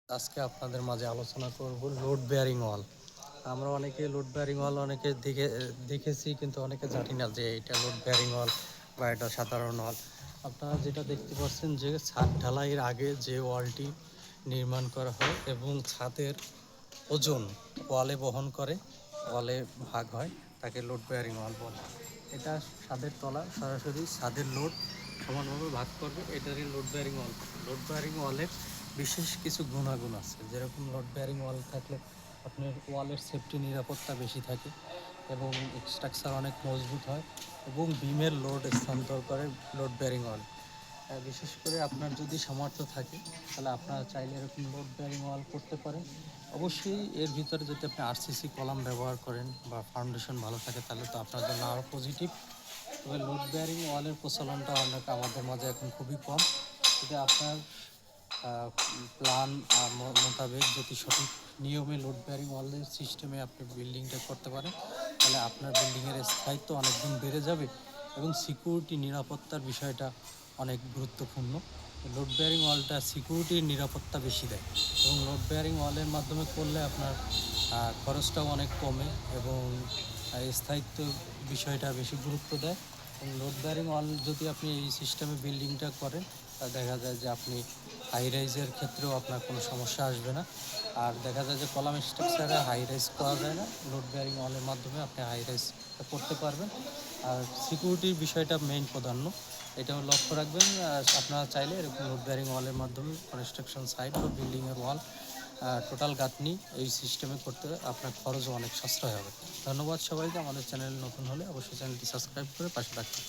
আজকে আপনাদের মাঝে আলোচনা করব লোড বেয়ারিং ওয়াল। আমরা অনেকে লোড বেয়ারিং ওয়াল অনেকে দেখেছি, কিন্তু অনেকে জানি না যে এটা লোড বেয়ারিং ওয়াল বা এটা সাধারণ ওয়াল। আপনারা যেটা দেখতে পাচ্ছেন যে ছাদ ঢালাইয়ের আগে যে ওয়ালটি নির্মাণ করা হয় এবং ছাদের ওজন ওয়ালে বহন করে, ওয়ালে ভাগ হয়, তাকে লোড বেয়ারিং ওয়াল বলে। এটা ছাদের তলা সরাসরি ছাদের লোড সমানভাবে ভাগ করবে, এটারই লোড বেয়ারিং ওয়াল। লোড বেয়ারিং ওয়ালের বিশেষ কিছু গুণাগুণ আছে, যেরকম লোড বেয়ারিং ওয়াল থাকলে আপনার ওয়ালের সেফটি নিরাপত্তা বেশি থাকে এবং স্ট্রাকচার অনেক মজবুত হয় এবং বিমের লোড স্থানান্তর করে লোড বেয়ারিং ওয়াল। বিশেষ করে আপনার যদি সামর্থ্য থাকে তাহলে আপনারা চাইলে এরকম লোড বেয়ারিং ওয়াল করতে পারেন। অবশ্যই এর ভিতরে যদি আপনি আরসিসি কলাম ব্যবহার করেন বা ফাউন্ডেশন ভালো থাকে তাহলে তো আপনার জন্য আরও পজিটিভ। তবে লোড বেয়ারিং ওয়ালের প্রচলনটা আমাদের মাঝে এখন খুবই কম। যদি আপনার প্ল্যান মোতাবেক যদি সঠিক নিয়মে লোড বেয়ারিং ওয়ালের সিস্টেমে আপনি বিল্ডিংটা করতে পারেন তাহলে আপনার বিল্ডিংয়ের স্থায়িত্ব অনেক দিন বেড়ে যাবে এবং সিকিউরিটি নিরাপত্তার বিষয়টা অনেক গুরুত্বপূর্ণ। লোড বেয়ারিং ওয়ালটা সিকিউরিটির নিরাপত্তা বেশি দেয় এবং লোড বেয়ারিং ওয়ালের মাধ্যমে করলে আপনার খরচটাও অনেক কমে এবং স্থায়িত্ব বিষয়টা বেশি গুরুত্ব দেয়। এবং লোড বেয়ারিং ওয়াল যদি আপনি এই সিস্টেমে বিল্ডিংটা করেন তা দেখা যায় যে আপনি হাই রাইজের ক্ষেত্রেও আপনার কোনো সমস্যা আসবে না। আর দেখা যায় যে কলাম স্ট্রাকচারে হাই রাইজ করা যায় না, লোড বেয়ারিং ওয়ালের মাধ্যমে আপনি হাই রাইজ করতে পারবেন। আর সিকিউরিটির বিষয়টা মেইন প্রাধান্য, এটাও লক্ষ্য রাখবেন। আপনারা চাইলে এরকম লোড বেয়ারিং ওয়ালের মাধ্যমে কনস্ট্রাকশন সাইট বা বিল্ডিংয়ের ওয়াল টোটাল গাঁথনি এই সিস্টেমে করতে আপনার খরচও অনেক সাশ্রয় হবে। ধন্যবাদ সবাইকে। আমাদের চ্যানেল নতুন হলে অবশ্যই চ্যানেলটি সাবস্ক্রাইব করে পাশে রাখবেন।